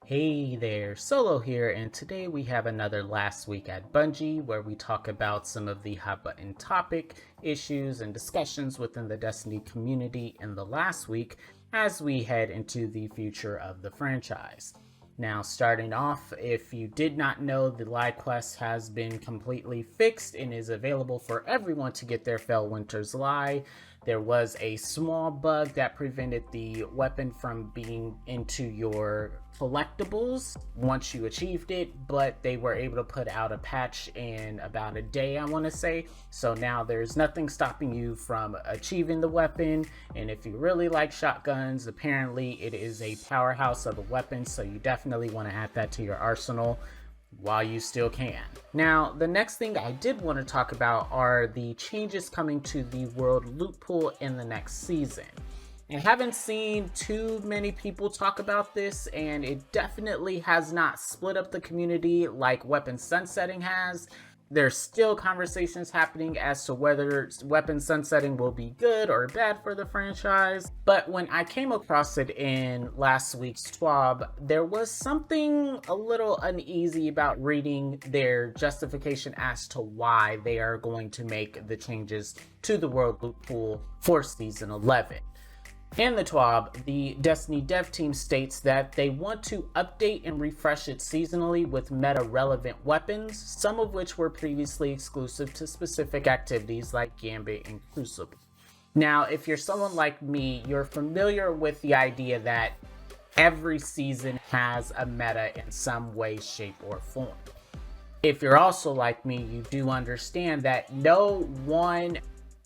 Hey there, Solo here, and today we have another Last Week at Bungie where we talk about some of the hot button topic, issues, and discussions within the Destiny community in the last week as we head into the future of the franchise. Now, starting off, if you did not know, the Live Quest has been completely fixed and is available for everyone to get their Fellwinter's Lie. There was a small bug that prevented the weapon from being into your collectibles once you achieved it, but they were able to put out a patch in about a day, I want to say. So now there's nothing stopping you from achieving the weapon. And if you really like shotguns, apparently it is a powerhouse of a weapon, so you definitely want to add that to your arsenal while you still can. Now, the next thing I did want to talk about are the changes coming to the world loot pool in the next season. I haven't seen too many people talk about this, and it definitely has not split up the community like weapon sunsetting has. There's still conversations happening as to whether weapon sunsetting will be good or bad for the franchise. But when I came across it in last week's TWAB, there was something a little uneasy about reading their justification as to why they are going to make the changes to the world loot pool for Season 11. In the TWAB, the Destiny dev team states that they want to update and refresh it seasonally with meta-relevant weapons, some of which were previously exclusive to specific activities like Gambit and Crucible. Now, if you're someone like me, you're familiar with the idea that every season has a meta in some way, shape, or form. If you're also like me, you do understand that no one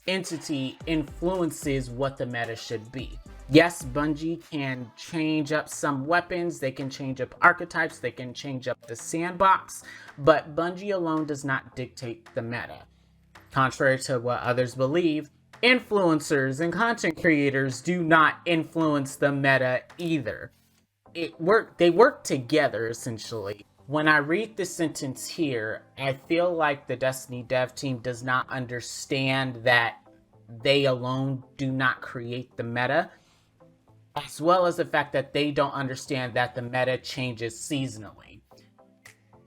entity influences what the meta should be. Yes, Bungie can change up some weapons, they can change up archetypes, they can change up the sandbox, but Bungie alone does not dictate the meta. Contrary to what others believe, influencers and content creators do not influence the meta either. They work together essentially. When I read this sentence here, I feel like the Destiny dev team does not understand that they alone do not create the meta, as well as the fact that they don't understand that the meta changes seasonally.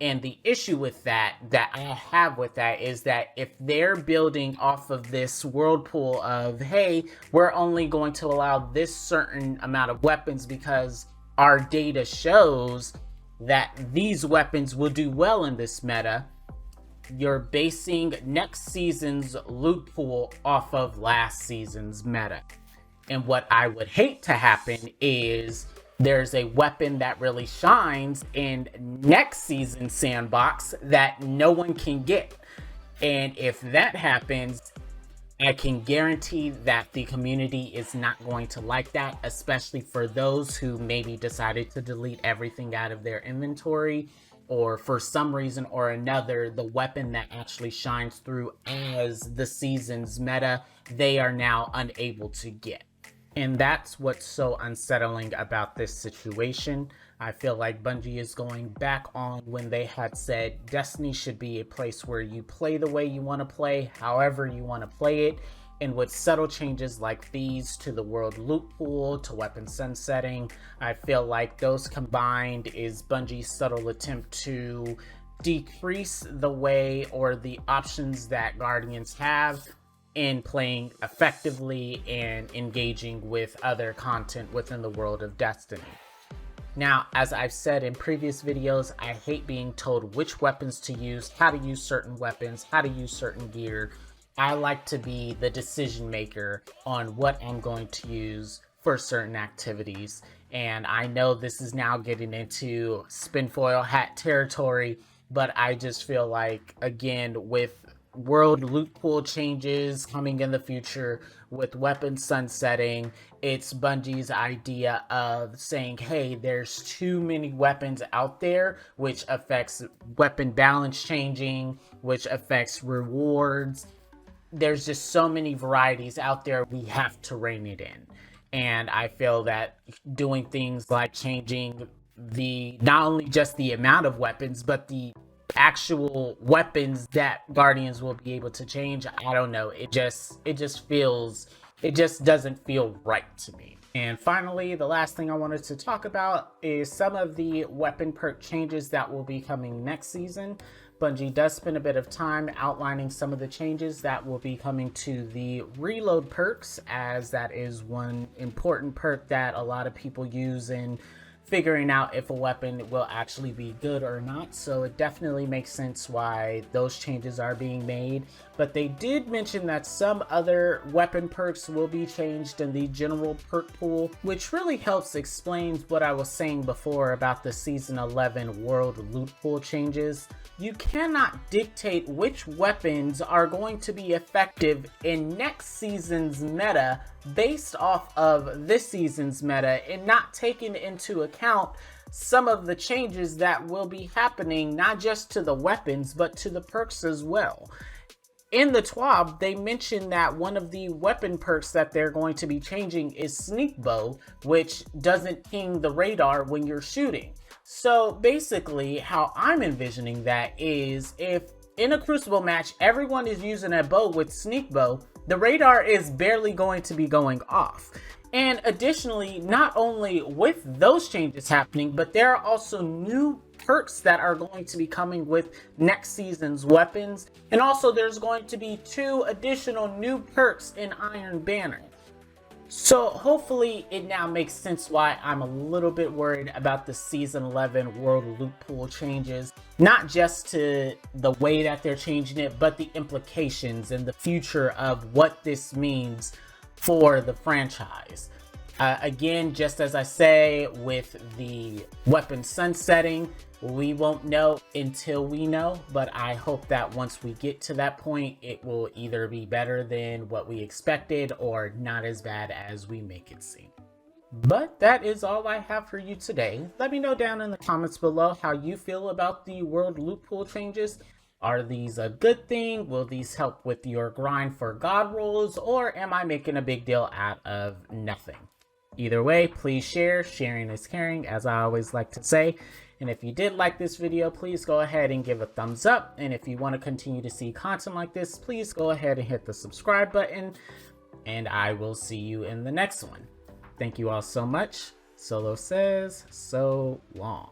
And the issue with that I have with that is that if they're building off of this world pool of, hey, we're only going to allow this certain amount of weapons because our data shows that these weapons will do well in this meta, you're basing next season's loot pool off of last season's meta. And what I would hate to happen is there's a weapon that really shines in next season's sandbox that no one can get. And if that happens, I can guarantee that the community is not going to like that, especially for those who maybe decided to delete everything out of their inventory, or for some reason or another, the weapon that actually shines through as the season's meta, they are now unable to get. And that's what's so unsettling about this situation. I feel like Bungie is going back on when they had said Destiny should be a place where you play the way you want to play, however you want to play it. And with subtle changes like these to the world loot pool, to weapon sunsetting, I feel like those combined is Bungie's subtle attempt to decrease the way or the options that Guardians have in playing effectively and engaging with other content within the world of Destiny. Now, as I've said in previous videos, I hate being told which weapons to use, how to use certain weapons, how to use certain gear. I like to be the decision maker on what I'm going to use for certain activities. And I know this is now getting into spinfoil hat territory, but I just feel like, again, with world loot pool changes coming in the future, with weapon sunsetting, it's Bungie's idea of saying, hey, there's too many weapons out there, which affects weapon balance changing, which affects rewards. There's just so many varieties out there, we have to rein it in. And I feel that doing things like changing the, not only just the amount of weapons, but the actual weapons that Guardians will be able to change, I don't know, it just doesn't feel right to me. And finally, the last thing I wanted to talk about is some of the weapon perk changes that will be coming next season. Bungie does spend a bit of time outlining some of the changes that will be coming to the reload perks, as that is one important perk that a lot of people use in figuring out if a weapon will actually be good or not. So it definitely makes sense why those changes are being made. But they did mention that some other weapon perks will be changed in the general perk pool, which really helps explain what I was saying before about the Season 11 World Loot Pool changes. You cannot dictate which weapons are going to be effective in next season's meta based off of this season's meta and not taking into account some of the changes that will be happening, not just to the weapons, but to the perks as well. In the TWAB, they mentioned that one of the weapon perks that they're going to be changing is Sneak Bow, which doesn't ping the radar when you're shooting. So basically, how I'm envisioning that is if in a Crucible match, everyone is using a bow with Sneak Bow, the radar is barely going to be going off. And additionally, not only with those changes happening, but there are also new perks that are going to be coming with next season's weapons. And also there's going to be 2 additional new perks in Iron Banner. So hopefully it now makes sense why I'm a little bit worried about the Season 11 World Loot Pool changes. Not just to the way that they're changing it, but the implications and the future of what this means for the franchise. Again, just as I say with the weapon sunsetting, we won't know until we know, but I hope that once we get to that point, it will either be better than what we expected or not as bad as we make it seem. But that is all I have for you today. Let me know down in the comments below how you feel about the World Loot Pool changes. Are these a good thing? Will these help with your grind for God rolls, or am I making a big deal out of nothing? Either way, please share. Sharing is caring, as I always like to say. And if you did like this video, please go ahead and give a thumbs up. And if you want to continue to see content like this, please go ahead and hit the subscribe button. And I will see you in the next one. Thank you all so much. Solo says, so long.